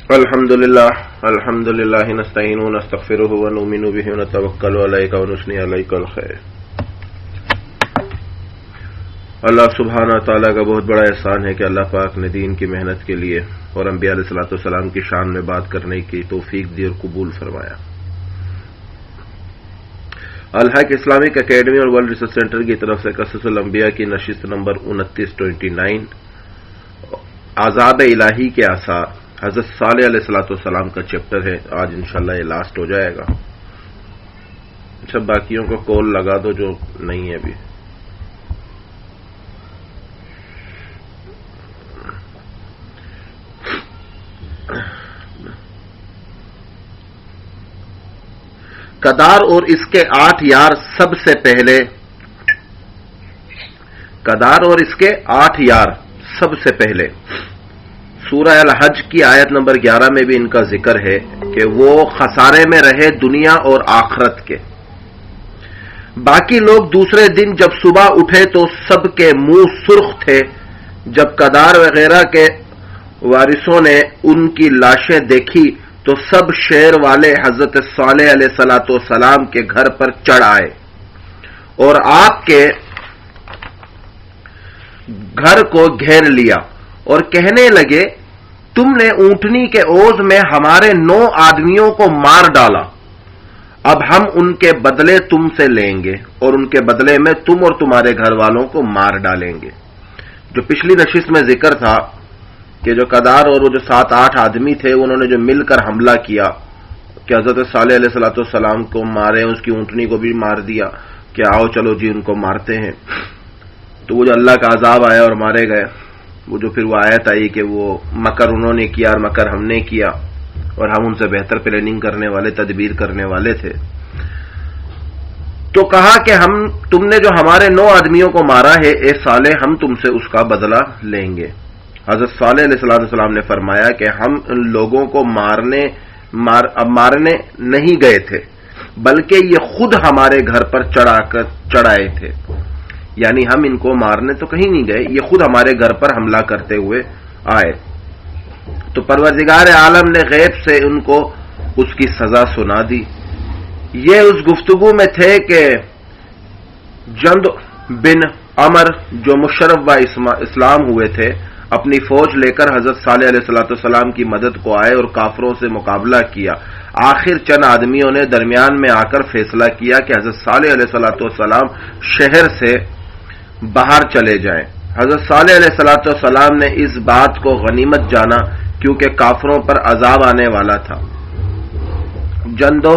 الحمد للہ نستعین ونستغفرہ ونؤمن بہ ونتوکل علیہ ونثنی علیک الخیر۔ اللہ سبحانہ تعالیٰ کا بہت بڑا احسان ہے کہ اللہ پاک نے دین کی محنت کے لیے اور انبیاء علیہ الصلوۃ والسلام کی شان میں بات کرنے کی توفیق دی اور قبول فرمایا۔ الحق اسلامک اکیڈمی اور ورلڈ ریسرچ سینٹر کی طرف سے قصص الانبیاء کی نشست نمبر 29 عذاب الہی کے آثار حضرت صالح علیہ الصلوۃ والسلام کا چیپٹر ہے۔ آج انشاءاللہ یہ لاسٹ ہو جائے گا۔ اچھا، باقیوں کو کال لگا دو جو نہیں ہے ابھی۔ کدار اور اس کے 8 یار سب سے پہلے، کدار اور اس کے 8 یار سب سے پہلے سورہ الحج کی آیت نمبر 11 میں بھی ان کا ذکر ہے کہ وہ خسارے میں رہے دنیا اور آخرت کے۔ باقی لوگ دوسرے دن جب صبح اٹھے تو سب کے منہ سرخ تھے۔ جب کدار وغیرہ کے وارثوں نے ان کی لاشیں دیکھی تو سب شیر والے حضرت صالح علیہ الصلوۃ والسلام کے گھر پر چڑھ آئے اور آپ کے گھر کو گھیر لیا اور کہنے لگے، تم نے اونٹنی کے اوز میں ہمارے 9 آدمیوں کو مار ڈالا، اب ہم ان کے بدلے تم سے لیں گے اور ان کے بدلے میں تم اور تمہارے گھر والوں کو مار ڈالیں گے۔ جو پچھلی نشست میں ذکر تھا کہ جو کدار اور وہ جو 7-8 آدمی تھے انہوں نے جو مل کر حملہ کیا کہ حضرت صالح علیہ الصلوۃ والسلام کو مارے، اس کی اونٹنی کو بھی مار دیا کہ آؤ چلو جی ان کو مارتے ہیں، تو وہ جو اللہ کا عذاب آیا اور مارے گئے، وہ جو پھر وہ آیت آئی کہ وہ مکر انہوں نے کیا اور مکر ہم نے کیا اور ہم ان سے بہتر پلاننگ کرنے والے، تدبیر کرنے والے تھے۔ تو کہا کہ تم نے جو ہمارے 9 آدمیوں کو مارا ہے، اے صالح ہم تم سے اس کا بدلہ لیں گے۔ حضرت صالح علیہ السلام نے فرمایا کہ ہم ان لوگوں کو مارنے نہیں گئے تھے، بلکہ یہ خود ہمارے گھر پر چڑھائے تھے، یعنی ہم ان کو مارنے تو کہیں نہیں گئے، یہ خود ہمارے گھر پر حملہ کرتے ہوئے آئے۔ تو پروردگار عالم نے غیب سے ان کو اس کی سزا سنا دی۔ یہ اس گفتگو میں تھے کہ جند بن عمر جو مشرف و اسلام ہوئے تھے، اپنی فوج لے کر حضرت صالح علیہ السلام کی مدد کو آئے اور کافروں سے مقابلہ کیا۔ آخر چند آدمیوں نے درمیان میں آ کر فیصلہ کیا کہ حضرت صالح علیہ السلام شہر سے باہر چلے جائیں۔ حضرت صالح علیہ السلام نے اس بات کو غنیمت جانا کیونکہ کافروں پر عذاب آنے والا تھا۔ جندو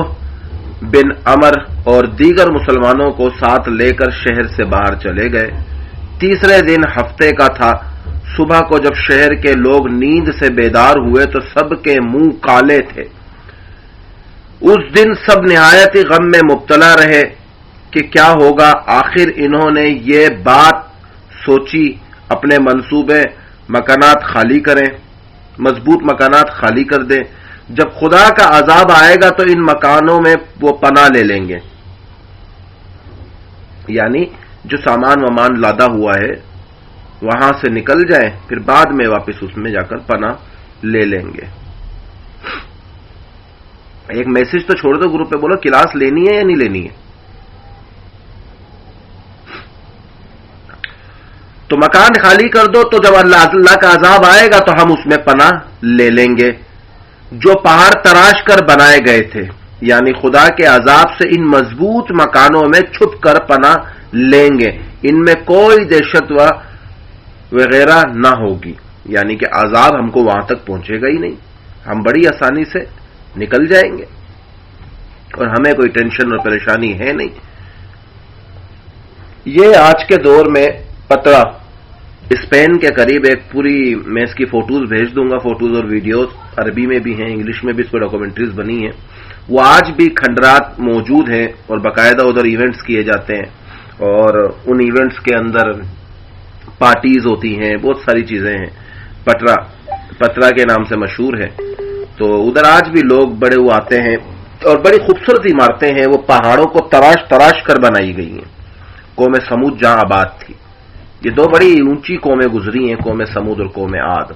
بن عمر اور دیگر مسلمانوں کو ساتھ لے کر شہر سے باہر چلے گئے۔ تیسرے دن ہفتے کا تھا۔ صبح کو جب شہر کے لوگ نیند سے بیدار ہوئے تو سب کے منہ کالے تھے۔ اس دن سب نہایت ہی غم میں مبتلا رہے کہ کیا ہوگا۔ آخر انہوں نے یہ بات سوچی اپنے منصوبے مکانات خالی کریں، مضبوط مکانات خالی کر دیں، جب خدا کا عذاب آئے گا تو ان مکانوں میں وہ پناہ لے لیں گے، یعنی جو سامان وامان لادا ہوا ہے وہاں سے نکل جائیں، پھر بعد میں واپس اس میں جا کر پناہ لے لیں گے۔ ایک میسج تو چھوڑ دو گروپ پہ، بولو کلاس لینی ہے یا نہیں لینی ہے؟ تو مکان خالی کر دو، تو جب اللہ کا عذاب آئے گا تو ہم اس میں پناہ لے لیں گے۔ جو پہاڑ تراش کر بنائے گئے تھے، یعنی خدا کے عذاب سے ان مضبوط مکانوں میں چھپ کر پناہ لیں گے، ان میں کوئی دہشت وغیرہ نہ ہوگی، یعنی کہ عذاب ہم کو وہاں تک پہنچے گا ہی نہیں، ہم بڑی آسانی سے نکل جائیں گے اور ہمیں کوئی ٹینشن اور پریشانی ہے نہیں۔ یہ آج کے دور میں پترا اسپین کے قریب ایک پوری، میں اس کی فوٹوز بھیج دوں گا، فوٹوز اور ویڈیوز عربی میں بھی ہیں، انگلش میں بھی اس پر ڈاکومنٹریز بنی ہیں۔ وہ آج بھی کھنڈرات موجود ہیں اور باقاعدہ ادھر ایونٹس کیے جاتے ہیں اور ان ایونٹس کے اندر پارٹیز ہوتی ہیں، بہت ساری چیزیں ہیں۔ پترا کے نام سے مشہور ہے۔ تو ادھر آج بھی لوگ بڑے وہ آتے ہیں اور بڑی خوبصورت عمارتیں ہیں، وہ پہاڑوں کو تراش کر بنائی گئی ہیں۔ قوم سمود جہاں آباد تھی، یہ 2 بڑی اونچی قومیں گزری ہیں، قوم سمود اور قوم عاد،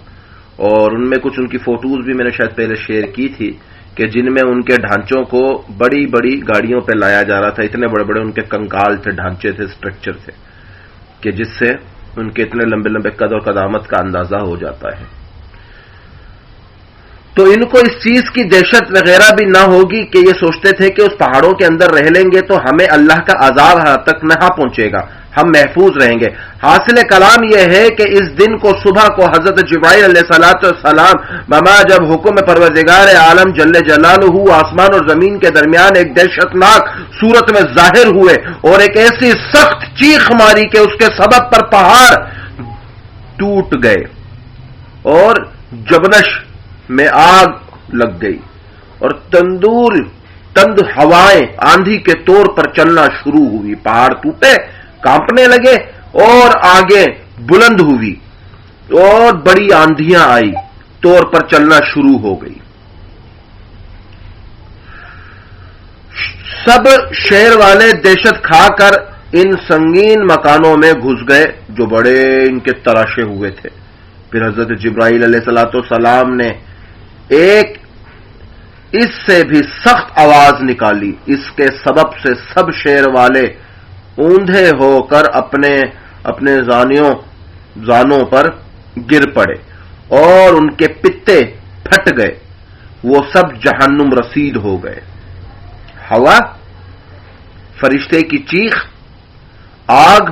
اور ان میں کچھ ان کی فوٹوز بھی میں نے شاید پہلے شیئر کی تھی کہ جن میں ان کے ڈھانچوں کو بڑی بڑی گاڑیوں پہ لایا جا رہا تھا. اتنے بڑے بڑے ان کے کنکال تھے، ڈھانچے تھے، اسٹرکچر تھے کہ جس سے ان کے اتنے لمبے لمبے قد اور قدامت کا اندازہ ہو جاتا ہے. تو ان کو اس چیز کی دہشت وغیرہ بھی نہ ہوگی کہ یہ سوچتے تھے کہ اس پہاڑوں کے اندر رہ لیں گے تو ہمیں اللہ کا عذاب تک نہ پہنچے گا، ہم محفوظ رہیں گے. حاصل کلام یہ ہے کہ اس دن کو صبح کو حضرت جبرائیل علیہ السلام بما جب حکم پروردگار عالم جل جلالہ آسمان اور زمین کے درمیان ایک دہشت ناک صورت میں ظاہر ہوئے اور ایک ایسی سخت چیخ ماری کہ اس کے سبب پر پہاڑ ٹوٹ گئے اور جبنش میں آگ لگ گئی اور تند ہوائیں آندھی کے طور پر چلنا شروع ہوئی. پہاڑ ٹوٹے، کانپنے لگے اور آگے بلند ہوئی اور بڑی آندھیاں آئی، طور پر چلنا شروع ہو گئی. سب شہر والے دہشت کھا کر ان سنگین مکانوں میں گھس گئے جو بڑے ان کے تراشے ہوئے تھے. پھر حضرت جبرائیل علیہ السلام نے ایک اس سے بھی سخت آواز نکالی. اس کے سبب سے سب شہر والے اوندھے ہو کر اپنے زانوں پر گر پڑے اور ان کے پتے پھٹ گئے، وہ سب جہنم رسید ہو گئے. ہوا، فرشتے کی چیخ، آگ،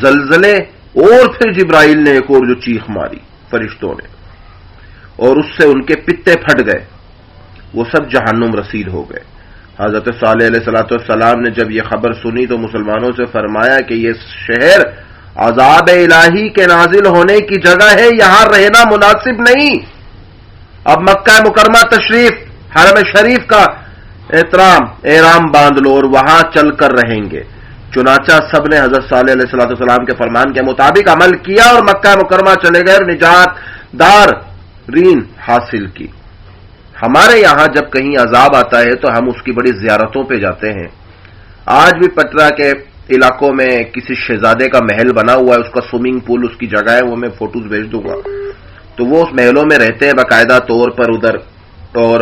زلزلے اور پھر جبرائیل نے ایک اور جو چیخ ماری فرشتوں نے اور اس سے ان کے پتے پھٹ گئے، وہ سب جہنم رسید ہو گئے. حضرت صالح علیہ السلام نے جب یہ خبر سنی تو مسلمانوں سے فرمایا کہ یہ شہر عذاب الہی کے نازل ہونے کی جگہ ہے، یہاں رہنا مناسب نہیں. اب مکہ مکرمہ تشریف، حرم شریف کا احرام باندھ لو اور وہاں چل کر رہیں گے. چنانچہ سب نے حضرت صالح علیہ السلام کے فرمان کے مطابق عمل کیا اور مکہ مکرمہ چلے گئے اور نجات دارین حاصل کی. ہمارے یہاں جب کہیں عذاب آتا ہے تو ہم اس کی بڑی زیارتوں پہ جاتے ہیں. آج بھی پٹنہ کے علاقوں میں کسی شہزادے کا محل بنا ہوا ہے، اس کا سوئمنگ پول اس کی جگہ ہے، وہ میں فوٹوز بھیج دوں گا. تو وہ اس محلوں میں رہتے ہیں باقاعدہ طور پر ادھر، اور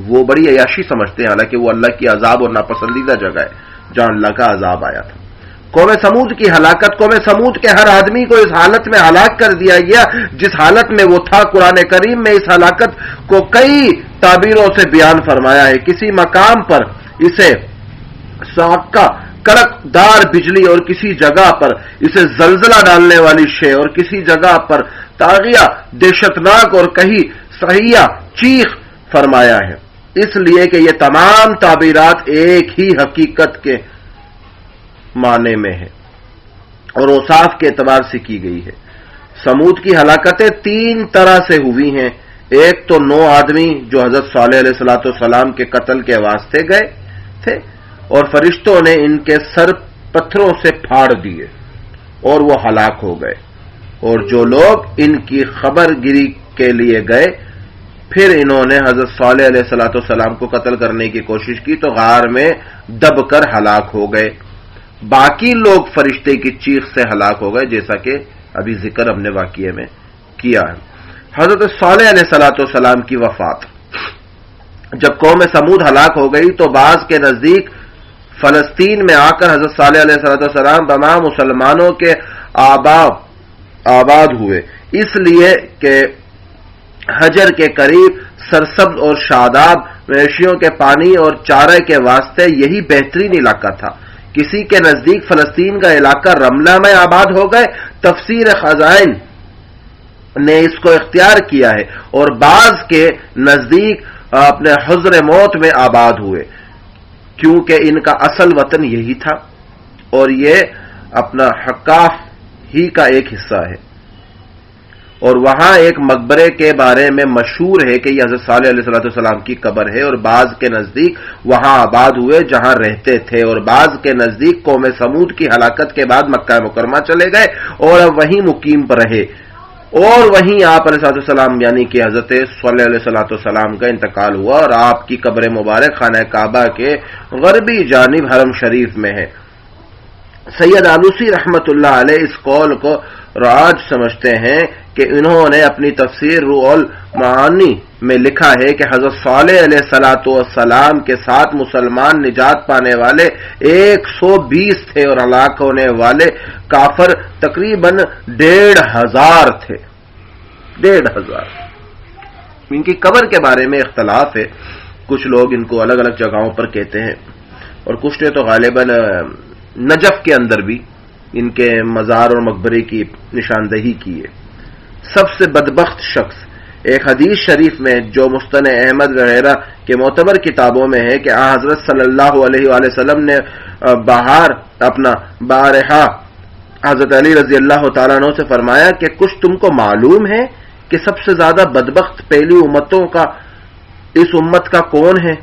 وہ بڑی عیاشی سمجھتے ہیں، حالانکہ وہ اللہ کی عذاب اور ناپسندیدہ جگہ ہے جہاں اللہ کا عذاب آیا تھا. قوم سمود کی ہلاکت، قوم سمود کے ہر آدمی کو اس حالت میں ہلاک کر دیا گیا جس حالت میں وہ تھا. قرآن کریم میں اس ہلاکت کو کئی تعبیروں سے بیان فرمایا ہے. کسی مقام پر اسے ساکہ کڑک دار بجلی اور کسی جگہ پر اسے زلزلہ ڈالنے والی شے اور کسی جگہ پر طاغیہ دہشتناک اور کہیں صحیح چیخ فرمایا ہے، اس لیے کہ یہ تمام تعبیرات ایک ہی حقیقت کے معنی میں ہے اور اوصاف کے اعتبار سے کی گئی ہے. سمود کی ہلاکتیں 3 طرح سے ہوئی ہیں. ایک تو 9 آدمی جو حضرت صالح علیہ السلام کے قتل کے واسطے گئے تھے اور فرشتوں نے ان کے سر پتھروں سے پھاڑ دیے اور وہ ہلاک ہو گئے. اور جو لوگ ان کی خبر گیری کے لیے گئے پھر انہوں نے حضرت صالح علیہ السلام کو قتل کرنے کی کوشش کی تو غار میں دب کر ہلاک ہو گئے. باقی لوگ فرشتے کی چیخ سے ہلاک ہو گئے، جیسا کہ ابھی ذکر ہم نے واقعے میں کیا ہے. حضرت صالح علیہ السلام کی وفات، جب قوم سمود ہلاک ہو گئی تو بعض کے نزدیک فلسطین میں آ کر حضرت صالح علیہ السلام تمام مسلمانوں کے آباد ہوئے، اس لیے کہ حجر کے قریب سرسبز اور شاداب مویشیوں کے پانی اور چارے کے واسطے یہی بہترین علاقہ تھا. کسی کے نزدیک فلسطین کا علاقہ رملہ میں آباد ہو گئے، تفسیر خزائن نے اس کو اختیار کیا ہے، اور بعض کے نزدیک اپنے حضر موت میں آباد ہوئے کیونکہ ان کا اصل وطن یہی تھا اور یہ اپنا حقاف ہی کا ایک حصہ ہے. اور وہاں ایک مقبرے کے بارے میں مشہور ہے کہ یہ حضرت صالح علیہ السلام کی قبر ہے، اور بعض کے نزدیک وہاں آباد ہوئے جہاں رہتے تھے، اور بعض کے نزدیک قوم سمود کی ہلاکت کے بعد مکہ مکرمہ چلے گئے اور اب وہیں مقیم پر رہے اور وہیں آپ علیہ السلام یعنی کہ حضرت صلی اللہ علیہ السلام کا انتقال ہوا اور آپ کی قبر مبارک خانہ کعبہ کے غربی جانب حرم شریف میں ہے. سید آلوسی رحمت اللہ علیہ اس قول کو اور آج سمجھتے ہیں کہ انہوں نے اپنی تفسیر روح المعانی میں لکھا ہے کہ حضرت صالح علیہ الصلوۃ والسلام کے ساتھ مسلمان نجات پانے والے 120 تھے اور ہلاک ہونے والے کافر تقریباً 1,500 تھے. 1,500. ان کی قبر کے بارے میں اختلاف ہے. کچھ لوگ ان کو الگ الگ جگہوں پر کہتے ہیں اور کچھ نے تو غالباً نجف کے اندر بھی ان کے مزار اور مقبرے کی نشاندہی کی ہے. سب سے بدبخت شخص ایک حدیث شریف میں جو مستند احمد وغیرہ کے معتبر کتابوں میں ہے کہ حضرت صلی اللہ علیہ وآلہ وسلم نے بارہا حضرت علی رضی اللہ تعالیٰ عنہ سے فرمایا کہ کچھ تم کو معلوم ہے کہ سب سے زیادہ بدبخت پہلی امتوں کا اس امت کا کون ہے؟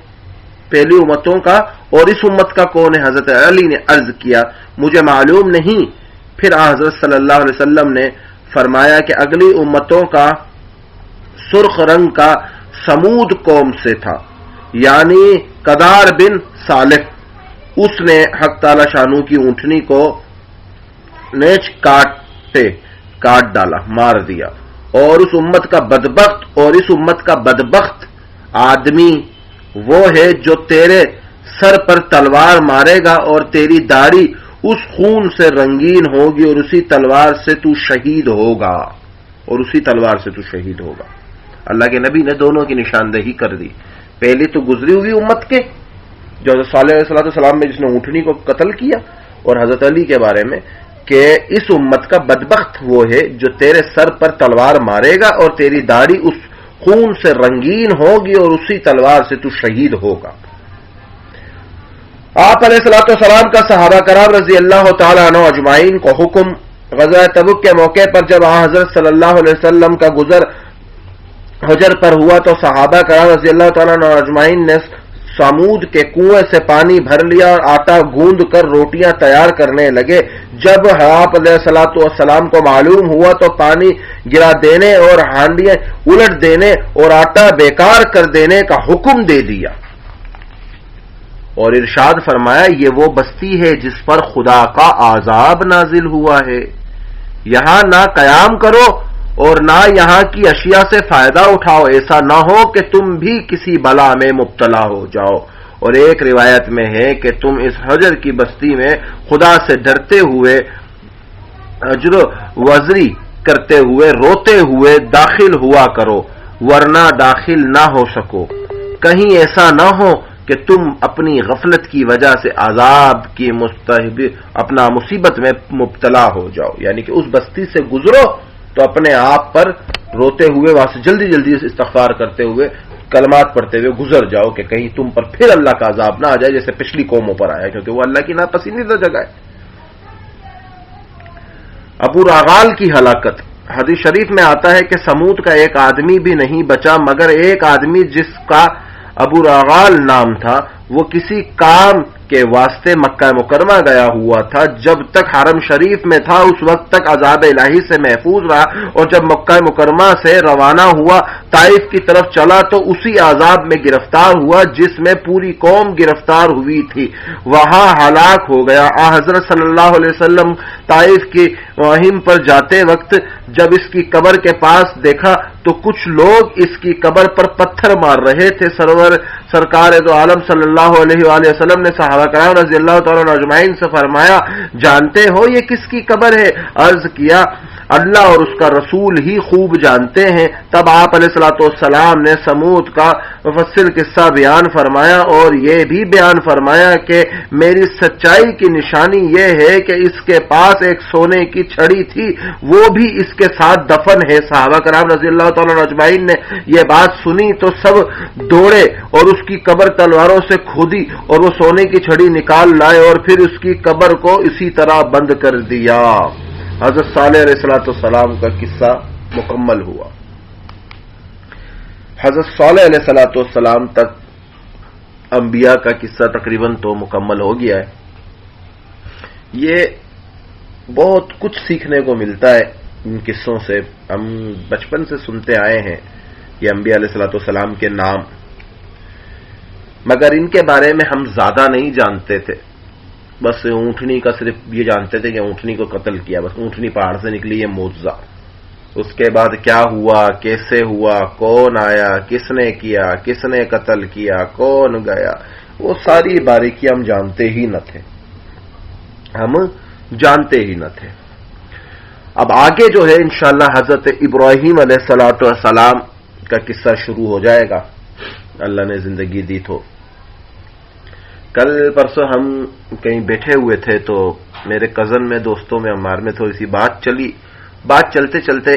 پہلی امتوں کا اور اس امت کا کون ہے؟ حضرت علی نے عرض کیا مجھے معلوم نہیں. پھر حضرت صلی اللہ علیہ وسلم نے فرمایا کہ اگلی امتوں کا سرخ رنگ کا سمود قوم سے تھا، یعنی قدار بن صالح. اس نے حق تعالی شانو کی اونٹنی کو نیچ کاٹ ڈالا، مار دیا. اور اس امت کا بدبخت آدمی وہ ہے جو تیرے سر پر تلوار مارے گا اور تیری داڑھی اس خون سے رنگین ہوگی اور اسی تلوار سے تو شہید ہوگا. اللہ کے نبی نے دونوں کی نشاندہی کر دی. پہلی تو گزری ہوئی امت کے جو حضرت صالح علیہ السلام میں جس نے اونٹنی کو قتل کیا، اور حضرت علی کے بارے میں کہ اس امت کا بدبخت وہ ہے جو تیرے سر پر تلوار مارے گا اور تیری داڑھی اس خون سے رنگین ہوگی اور اسی تلوار سے تو شہید ہوگا. آپ علیہ الصلوۃ والسلام کا صحابہ کرام رضی اللہ تعالیٰ عنہ اجمعین کو حکم غزوہ تبوک کے موقع پر جب حضرت صلی اللہ علیہ وسلم کا گزر حجر پر ہوا تو صحابہ کرام رضی اللہ تعالیٰ عنہ اجمعین نے سامود کے کنویں سے پانی بھر لیا اور آٹا گوندھ کر روٹیاں تیار کرنے لگے. جب آپ علیہ الصلوۃ والسلام کو معلوم ہوا تو پانی گرا دینے اور ہانڈیاں الٹ دینے اور آٹا بیکار کر دینے کا حکم دے دیا اور ارشاد فرمایا یہ وہ بستی ہے جس پر خدا کا عذاب نازل ہوا ہے. یہاں نہ قیام کرو اور نہ یہاں کی اشیاء سے فائدہ اٹھاؤ، ایسا نہ ہو کہ تم بھی کسی بلا میں مبتلا ہو جاؤ. اور ایک روایت میں ہے کہ تم اس حجر کی بستی میں خدا سے ڈرتے ہوئے اجر وزری کرتے ہوئے روتے ہوئے داخل ہوا کرو ورنہ داخل نہ ہو سکو. کہیں ایسا نہ ہو کہ تم اپنی غفلت کی وجہ سے عذاب کی اپنا مصیبت میں مبتلا ہو جاؤ. یعنی کہ اس بستی سے گزرو تو اپنے آپ پر روتے ہوئے وہاں سے جلدی جلدی استغفار کرتے ہوئے کلمات پڑھتے ہوئے گزر جاؤ کہ کہیں تم پر پھر اللہ کا عذاب نہ آ جائے جیسے پچھلی قوموں پر آیا، کیونکہ وہ اللہ کی ناپسندیدہ جگہ ہے. ابو راغال کی ہلاکت. حدیث شریف میں آتا ہے کہ سمود کا ایک آدمی بھی نہیں بچا مگر ایک آدمی جس کا ابو راغال نام تھا، وہ کسی کام کے واسطے مکہ مکرمہ گیا ہوا تھا. جب تک حرم شریف میں تھا اس وقت تک عذاب الہی سے محفوظ رہا اور جب مکہ مکرمہ سے روانہ ہوا طائف کی طرف چلا تو اسی عذاب میں گرفتار ہوا جس میں پوری قوم گرفتار ہوئی تھی، وہاں ہلاک ہو گیا. حضرت صلی اللہ علیہ وسلم طائف کی مہم پر جاتے وقت جب اس کی قبر کے پاس دیکھا تو کچھ لوگ اس کی قبر پر پتھر مار رہے تھے. سرکار دو عالم صلی اللہ علیہ وآلہ وسلم نے صحابہ کرام رضی اللہ تعالیٰ عنہ اجمعین سے فرمایا جانتے ہو یہ کس کی قبر ہے؟ عرض کیا اللہ اور اس کا رسول ہی خوب جانتے ہیں. تب آپ علیہ الصلوۃ والسلام نے سمود کا مفصل قصہ بیان فرمایا اور یہ بھی بیان فرمایا کہ میری سچائی کی نشانی یہ ہے کہ اس کے پاس ایک سونے کی چھڑی تھی، وہ بھی اس کے ساتھ دفن ہے. صحابہ کرام رضی اللہ تعالیٰ عنہ اجمعین نے یہ بات سنی تو سب دوڑے اور اس کی قبر تلواروں سے کھودی اور وہ سونے کی چھڑی نکال لائے اور پھر اس کی قبر کو اسی طرح بند کر دیا. حضرت صالح علیہ الصلوۃ والسلام کا قصہ مکمل ہوا. حضرت صالح علیہ الصلوۃ والسلام تک انبیاء کا قصہ تقریباً تو مکمل ہو گیا ہے. یہ بہت کچھ سیکھنے کو ملتا ہے ان قصوں سے. ہم بچپن سے سنتے آئے ہیں یہ انبیاء علیہ الصلوۃ والسلام کے نام، مگر ان کے بارے میں ہم زیادہ نہیں جانتے تھے. بس اونٹنی کا صرف یہ جانتے تھے کہ اونٹنی کو قتل کیا، بس اونٹنی پہاڑ سے نکلی، یہ معجزہ۔ اس کے بعد کیا ہوا، کیسے ہوا، کون آیا، کس نے کیا، کس نے قتل کیا، کون گیا، وہ ساری باریکی ہم جانتے ہی نہ تھے، ہم جانتے ہی نہ تھے۔ اب آگے جو ہے انشاءاللہ حضرت ابراہیم علیہ السلام کا قصہ شروع ہو جائے گا، اللہ نے زندگی دی تو۔ کل پرسوں ہم کہیں بیٹھے ہوئے تھے تو میرے کزن میں، دوستوں میں، ہمارے میں تھوڑی سی بات چلی، بات چلتے چلتے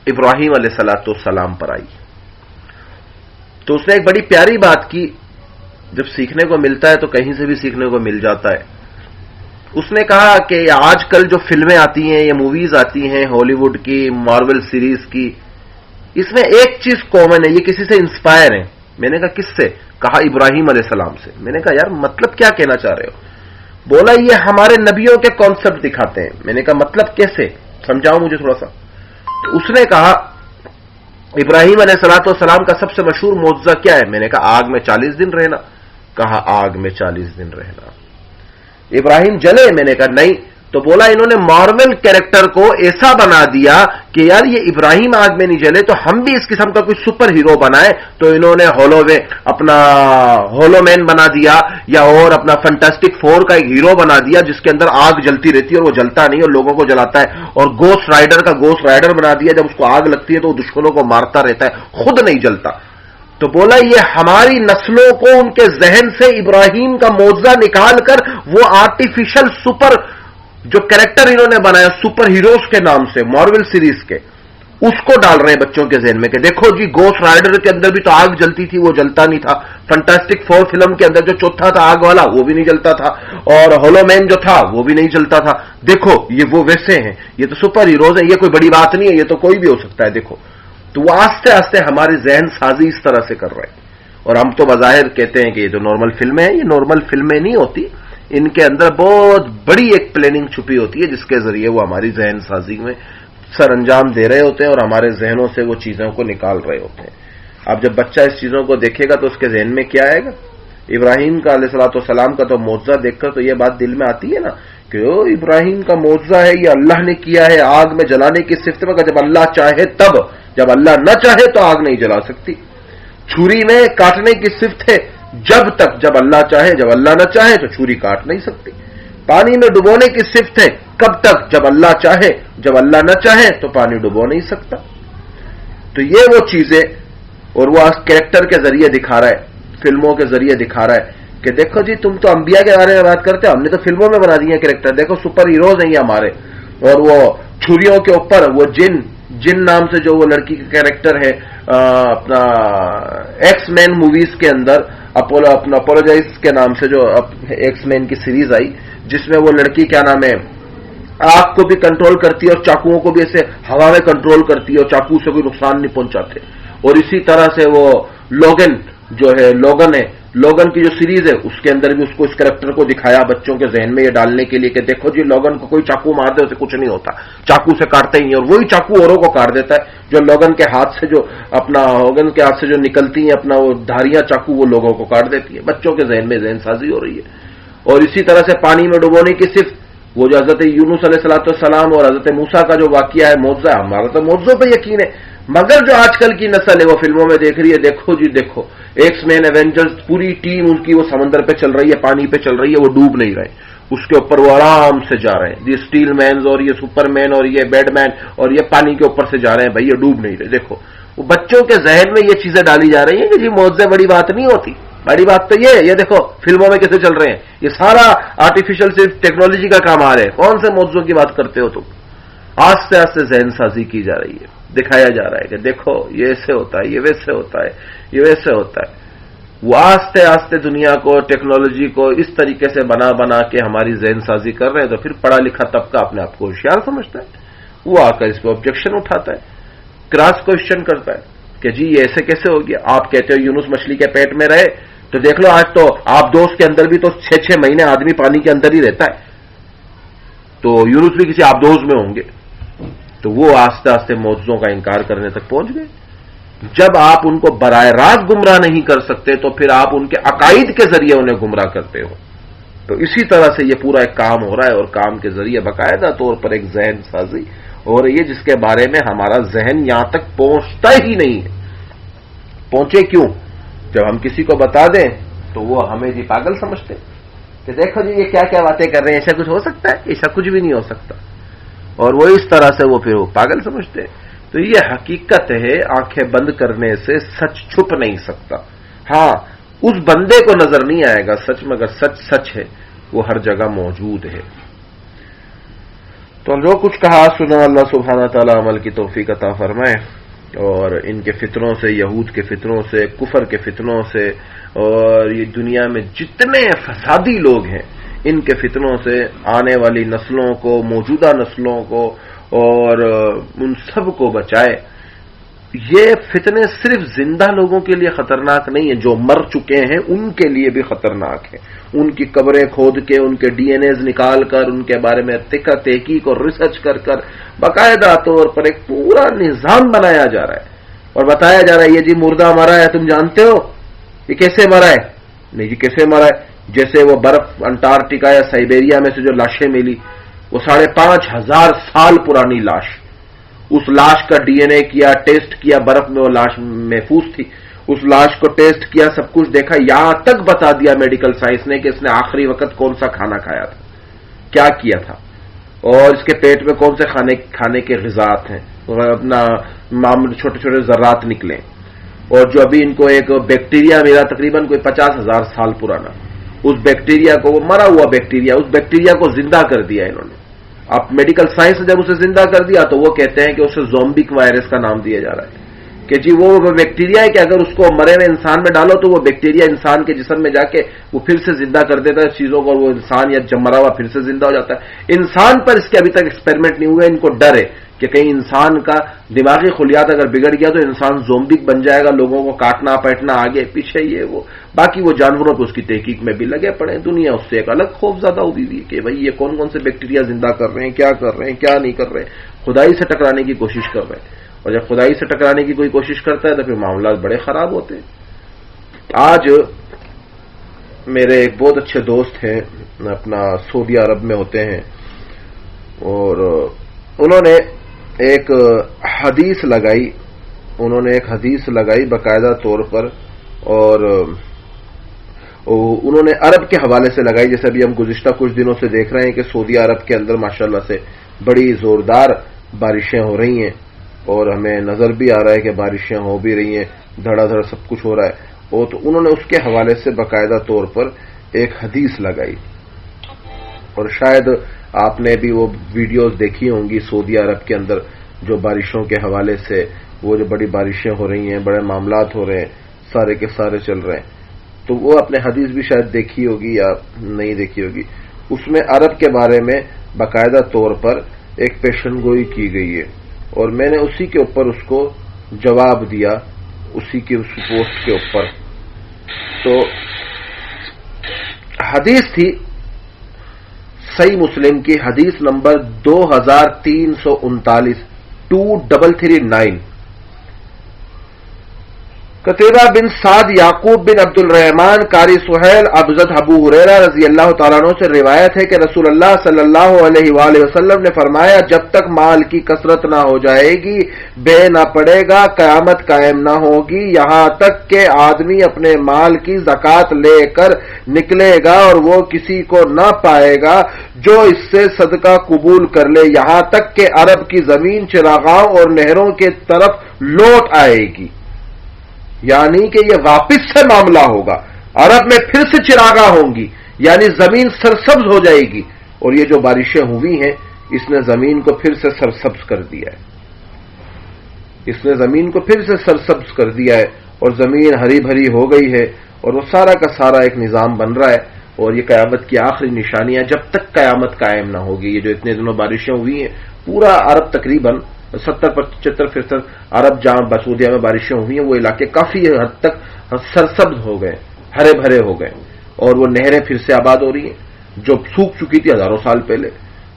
ابراہیم علیہ السلام پر آئی، تو اس نے ایک بڑی پیاری بات کی، جب سیکھنے کو ملتا ہے تو کہیں سے بھی سیکھنے کو مل جاتا ہے۔ اس نے کہا کہ آج کل جو فلمیں آتی ہیں، یہ موویز آتی ہیں ہالی ووڈ کی، مارول سیریز کی، اس میں ایک چیز کامن ہے، یہ کسی سے انسپائر ہیں۔ میں نے کہا کس سے؟ کہا ابراہیم علیہ السلام سے۔ میں نے کہا یار مطلب کیا کہنا چاہ رہے ہو؟ بولا یہ ہمارے نبیوں کے کانسیپٹ دکھاتے ہیں۔ میں نے کہا مطلب کیسے، سمجھاؤ مجھے تھوڑا سا۔ تو اس نے کہا ابراہیم علیہ السلام کا سب سے مشہور معجزہ کیا ہے؟ میں نے کہا آگ میں 40 دن رہنا۔ کہا آگ میں 40 دن رہنا۔ ابراہیم جلے؟ میں نے کہا نہیں۔ تو بولا انہوں نے مارول کیریکٹر کو ایسا بنا دیا کہ یار یہ ابراہیم آگ میں نہیں جلے تو ہم بھی اس قسم کا کوئی سپر ہیرو بنائے، تو انہوں نے اپنا ہولو مین بنا دیا، یا اور اپنا فنٹاسٹک فور کا ایک ہیرو بنا دیا جس کے اندر آگ جلتی رہتی ہے اور وہ جلتا نہیں اور لوگوں کو جلاتا ہے، اور گوسٹ رائڈر کا گوسٹ رائڈر بنا دیا، جب اس کو آگ لگتی ہے تو وہ دشمنوں کو مارتا رہتا ہے، خود نہیں جلتا۔ تو بولا یہ ہماری نسلوں کو ان کے ذہن سے ابراہیم کا معجزہ نکال کر وہ آرٹیفیشل سپر جو کریکٹر انہوں نے بنایا سپر ہیروز کے نام سے مارول سیریز کے، اس کو ڈال رہے ہیں بچوں کے ذہن میں کہ دیکھو جی گوسٹ رائڈر کے اندر بھی تو آگ جلتی تھی، وہ جلتا نہیں تھا، فنٹاسٹک فور فلم کے اندر جو چوتھا تھا آگ والا وہ بھی نہیں جلتا تھا، اور ہولو مین جو تھا وہ بھی نہیں جلتا تھا، دیکھو یہ وہ ویسے ہیں، یہ تو سپر ہیروز ہیں، یہ کوئی بڑی بات نہیں ہے، یہ تو کوئی بھی ہو سکتا ہے، دیکھو۔ تو وہ آہستہ آہستہ ہماری ذہن سازی اس طرح سے کر رہے ہیں، اور ہم تو بظاہر کہتے ہیں کہ یہ جو نارمل فلمیں ہیں، یہ نارمل فلمیں نہیں ہوتی، ان کے اندر بہت بڑی ایک پلاننگ چھپی ہوتی ہے جس کے ذریعے وہ ہماری ذہن سازی میں سر انجام دے رہے ہوتے ہیں اور ہمارے ذہنوں سے وہ چیزوں کو نکال رہے ہوتے ہیں۔ اب جب بچہ اس چیزوں کو دیکھے گا تو اس کے ذہن میں کیا آئے گا؟ ابراہیم کا علیہ السلام کا تو معجزہ دیکھ کر تو یہ بات دل میں آتی ہے نا کہ ابراہیم کا معجزہ ہے، یہ اللہ نے کیا ہے، آگ میں جلانے کی صفت میں، جب اللہ چاہے تب، جب اللہ نہ چاہے تو آگ نہیں جلا سکتی۔ چھری میں کاٹنے کی صفت ہے جب تک، جب اللہ چاہے، جب اللہ نہ چاہے تو چھری کاٹ نہیں سکتی۔ پانی میں ڈبونے کی صفت ہے کب تک؟ جب اللہ چاہے، جب اللہ نہ چاہے تو پانی ڈبو نہیں سکتا۔ تو یہ وہ چیزیں، اور وہ کریکٹر کے ذریعے دکھا رہا ہے، فلموں کے ذریعے دکھا رہا ہے کہ دیکھو جی تم تو انبیاء کے بارے میں بات کرتے ہو، ہم نے تو فلموں میں بنا دیے کریکٹر، دیکھو سپر ہیروز ہیں یہ ہمارے۔ اور وہ چھریوں کے اوپر وہ جن نام سے جو وہ لڑکی کا کیریکٹر ہے اپنا ایکس مین موویز کے اندر، اپنا اپولوجائز کے نام سے جو ایکس مین کی سیریز آئی، جس میں وہ لڑکی کیا نام ہے آگ کو بھی کنٹرول کرتی ہے اور چاقوؤں کو بھی ایسے ہوا میں کنٹرول کرتی ہے اور چاقو سے کوئی نقصان نہیں پہنچاتے۔ اور اسی طرح سے وہ لوگن کی جو سیریز ہے اس کے اندر بھی اس کو اس کریکٹر کو دکھایا بچوں کے ذہن میں یہ ڈالنے کے لیے کہ دیکھو جی لوگن کو کوئی چاقو مار دے اسے کچھ نہیں ہوتا، چاقو سے کاٹتے ہی نہیں، اور وہی چاقو اوروں کو کاٹ دیتا ہے، جو لوگن کے ہاتھ سے جو نکلتی ہیں اپنا وہ دھاریاں چاقو وہ لوگوں کو کاٹ دیتی ہے۔ بچوں کے ذہن میں ذہن سازی ہو رہی ہے۔ اور اسی طرح سے پانی میں ڈبونے کی صرف وہ جو حضرت یونس علیہ السلام اور حضرت موسیٰ کا جو واقعہ ہے معجزہ ہے، ہمارا تو معجزوں پہ یقین ہے، مگر جو آج کل کی نسل ہے وہ فلموں میں دیکھ رہی ہے، دیکھو جی دیکھو ایکس مین ایونجرز پوری ٹیم ان کی وہ سمندر پہ چل رہی ہے، پانی پہ چل رہی ہے، وہ ڈوب نہیں رہے، اس کے اوپر وہ آرام سے جا رہے ہیں، یہ اسٹیل مینز اور یہ سپر مین اور یہ بیڈ مین اور یہ پانی کے اوپر سے جا رہے ہیں، بھائی یہ ڈوب نہیں رہے۔ دیکھو وہ بچوں کے ذہن میں یہ چیزیں ڈالی جا رہی ہیں کہ جی معجزے بڑی بات نہیں ہوتی، بڑی بات تو یہ دیکھو فلموں میں کیسے چل رہے ہیں، یہ سارا آرٹیفیشل صرف ٹیکنالوجی کا کام آ رہا ہے، کون سے معجزوں کی بات کرتے ہو تم؟ آہستہ آہستہ ذہن سازی کی جا رہی ہے، دکھایا جا رہا ہے کہ دیکھو یہ ایسے ہوتا ہے، یہ ویسے ہوتا ہے، یہ ویسے ہوتا ہے۔ وہ آہستہ آہستہ دنیا کو، ٹیکنالوجی کو اس طریقے سے بنا کے ہماری ذہن سازی کر رہے ہیں، تو پھر پڑھا لکھا طبقہ اپنے آپ کو ہوشیار سمجھتا ہے، وہ آ کر اس پہ آبجیکشن اٹھاتا ہے، کراس کوشچن کرتا ہے کہ جی یہ ایسے کیسے ہو گیا؟ آپ کہتے ہو یونس مچھلی کے پیٹ میں رہے، تو دیکھ لو آج تو آپ دوست کے اندر بھی تو 6 مہینے آدمی پانی کے اندر ہی رہتا ہے، تو یونس بھی کسی آبدوز میں ہوں گے۔ تو وہ آہستہ آہستہ معجزوں کا انکار کرنے تک پہنچ گئے۔ جب آپ ان کو براہ راست گمراہ نہیں کر سکتے تو پھر آپ ان کے عقائد کے ذریعے انہیں گمراہ کرتے ہو۔ تو اسی طرح سے یہ پورا ایک کام ہو رہا ہے، اور کام کے ذریعے باقاعدہ طور پر ایک ذہن سازی ہو رہی ہے، جس کے بارے میں ہمارا ذہن یہاں تک پہنچتا ہی نہیں ہے۔ پہنچے کیوں؟ جب ہم کسی کو بتا دیں تو وہ ہمیں جی پاگل سمجھتے کہ دیکھو جی یہ کیا کیا باتیں کر رہے ہیں، ایسا کچھ ہو سکتا ہے؟ ایسا کچھ بھی نہیں ہو سکتا، اور وہ اس طرح سے وہ پھر وہ پاگل سمجھتے ہیں۔ تو یہ حقیقت ہے، آنکھیں بند کرنے سے سچ چھپ نہیں سکتا۔ ہاں، اس بندے کو نظر نہیں آئے گا سچ، مگر سچ سچ ہے، وہ ہر جگہ موجود ہے۔ تو جو کچھ کہا سنا، اللہ سبحانہ تعالیٰ عمل کی توفیق عطا فرمائے، اور ان کے فتنوں سے، یہود کے فتنوں سے، کفر کے فتنوں سے، اور یہ دنیا میں جتنے فسادی لوگ ہیں ان کے فتنوں سے آنے والی نسلوں کو، موجودہ نسلوں کو، اور ان سب کو بچائے۔ یہ فتنے صرف زندہ لوگوں کے لیے خطرناک نہیں ہیں، جو مر چکے ہیں ان کے لیے بھی خطرناک ہے۔ ان کی قبریں کھود کے، ان کے ڈی این ایز نکال کر، ان کے بارے میں تحقیق اور ریسرچ کر باقاعدہ طور پر ایک پورا نظام بنایا جا رہا ہے، اور بتایا جا رہا ہے یہ جی مردہ مرا ہے، تم جانتے ہو یہ کیسے مرا ہے؟ نہیں جی کیسے مرا ہے؟ جیسے وہ برف انٹارکٹیکا یا سائبیریا میں سے جو لاشیں ملی، وہ 5,500 سال پرانی لاش، اس لاش کا ڈی این اے کیا، ٹیسٹ کیا، برف میں وہ لاش محفوظ تھی، اس لاش کو ٹیسٹ کیا، سب کچھ دیکھا، یہاں تک بتا دیا میڈیکل سائنس نے کہ اس نے آخری وقت کون سا کھانا کھایا تھا، کیا کیا تھا، اور اس کے پیٹ میں کون سے کھانے کے غذات ہیں، اپنا چھوٹے چھوٹے ذرات نکلے، اور جو ابھی ان کو ایک بیکٹیریا ملا تقریباً کوئی 50,000 سال پرانا، اس بیکٹیریا کو، وہ مرا ہوا بیکٹیریا، اس بیکٹیریا کو زندہ کر دیا انہوں نے۔ اب میڈیکل سائنس نے جب اسے زندہ کر دیا تو وہ کہتے ہیں کہ اسے زومبک وائرس کا نام دیا جا رہا ہے، کہ جی وہ بیکٹیریا ہے کہ اگر اس کو مرے ہوئے انسان میں ڈالو تو وہ بیکٹیریا انسان کے جسم میں جا کے وہ پھر سے زندہ کر دیتا ہے چیزوں کو، اور وہ انسان یا جب مرا ہوا پھر سے زندہ ہو جاتا ہے۔ انسان پر اس کے ابھی تک ایکسپیریمنٹ نہیں ہوئے، ان کو ڈر ہے کہ کہیں انسان کا دماغی خلیات اگر بگڑ گیا تو انسان زومبک بن جائے گا، لوگوں کو کاٹنا پیٹنا آگے پیچھے، یہ وہ باقی وہ جانوروں کو اس کی تحقیق میں بھی لگے پڑے۔ دنیا اس سے ایک الگ خوف زدہ ہوئی ہے کہ بھئی یہ کون کون سے بیکٹیریا زندہ کر رہے ہیں، کیا کر رہے ہیں، کیا نہیں کر رہے ہیں، خدائی سے ٹکرانے کی کوشش کر رہے ہیں، اور جب خدائی سے ٹکرانے کی کوئی کوشش کرتا ہے تو پھر معاملات بڑے خراب ہوتے ہیں۔ آج میرے ایک بہت اچھے دوست ہیں، اپنا سعودی عرب میں ہوتے ہیں، اور انہوں نے ایک حدیث لگائی باقاعدہ طور پر، اور انہوں نے عرب کے حوالے سے لگائی، جیسے ابھی ہم گزشتہ کچھ دنوں سے دیکھ رہے ہیں کہ سعودی عرب کے اندر ماشاءاللہ سے بڑی زوردار بارشیں ہو رہی ہیں، اور ہمیں نظر بھی آ رہا ہے کہ بارشیں ہو بھی رہی ہیں، دھڑا دھڑ سب کچھ ہو رہا ہے، اور تو انہوں نے اس کے حوالے سے باقاعدہ طور پر ایک حدیث لگائی، اور شاید آپ نے بھی وہ ویڈیوز دیکھی ہوں گی سعودی عرب کے اندر جو بارشوں کے حوالے سے، وہ جو بڑی بارشیں ہو رہی ہیں، بڑے معاملات ہو رہے ہیں، سارے کے سارے چل رہے ہیں، تو وہ اپنے حدیث بھی شاید دیکھی ہوگی یا نہیں دیکھی ہوگی۔ اس میں عرب کے بارے میں باقاعدہ طور پر ایک پیشن گوئی کی گئی ہے، اور میں نے اسی کے اوپر اس کو جواب دیا، اسی کی اس پوسٹ کے اوپر۔ تو حدیث تھی صحیح مسلم کی حدیث نمبر 2339 2339، قتیبہ بن سعد یعقوب بن عبد الرحمن قاری سہیل ابزد ابو ہریرہ رضی اللہ تعالیٰ عنہ سے روایت ہے کہ رسول اللہ صلی اللہ علیہ وآلہ وسلم نے فرمایا، جب تک مال کی کثرت نہ ہو جائے گی بے نہ پڑے گا، قیامت قائم نہ ہوگی، یہاں تک کہ آدمی اپنے مال کی زکوٰۃ لے کر نکلے گا اور وہ کسی کو نہ پائے گا جو اس سے صدقہ قبول کر لے، یہاں تک کہ عرب کی زمین چراغاں اور نہروں کے طرف لوٹ آئے گی، یعنی کہ یہ واپس سے معاملہ ہوگا، عرب میں پھر سے چراغاں ہوں گی، یعنی زمین سرسبز ہو جائے گی، اور یہ جو بارشیں ہوئی ہیں اس نے زمین کو پھر سے سرسبز کر دیا ہے، اس نے زمین کو پھر سے سرسبز کر دیا ہے، اور زمین ہری بھری ہو گئی ہے، اور وہ سارا کا سارا ایک نظام بن رہا ہے، اور یہ قیامت کی آخری نشانیاں جب تک قیامت قائم نہ ہوگی۔ یہ جو اتنے دنوں بارشیں ہوئی ہیں، پورا عرب تقریباً 70-75% عرب جہاں بسودیہ میں بارشیں ہوئی ہیں وہ علاقے کافی حد تک سرسبز ہو گئے، ہرے بھرے ہو گئے، اور وہ نہریں پھر سے آباد ہو رہی ہیں جو سوکھ چکی تھی ہزاروں سال پہلے،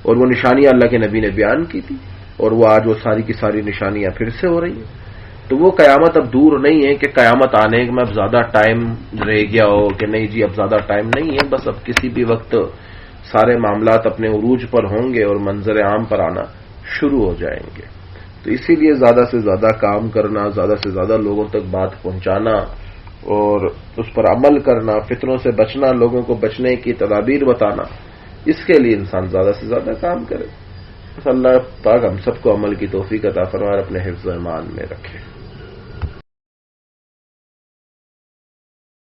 اور وہ نشانیاں اللہ کے نبی نے بیان کی تھی، اور وہ آج وہ ساری کی ساری نشانیاں پھر سے ہو رہی ہیں۔ تو وہ قیامت اب دور نہیں ہے کہ قیامت آنے میں اب زیادہ ٹائم رہ گیا ہو کہ نہیں جی اب زیادہ ٹائم نہیں ہے، بس اب کسی بھی وقت سارے معاملات اپنے عروج پر ہوں گے اور منظر عام پر آنا شروع ہو جائیں گے۔ تو اسی لیے زیادہ سے زیادہ کام کرنا، زیادہ سے زیادہ لوگوں تک بات پہنچانا اور اس پر عمل کرنا، فتنوں سے بچنا، لوگوں کو بچنے کی تدابیر بتانا، اس کے لیے انسان زیادہ سے زیادہ کام کرے۔ اللہ پاک ہم سب کو عمل کی توفیق عطا فرمائے اور اپنے حفظ و ایمان میں رکھے۔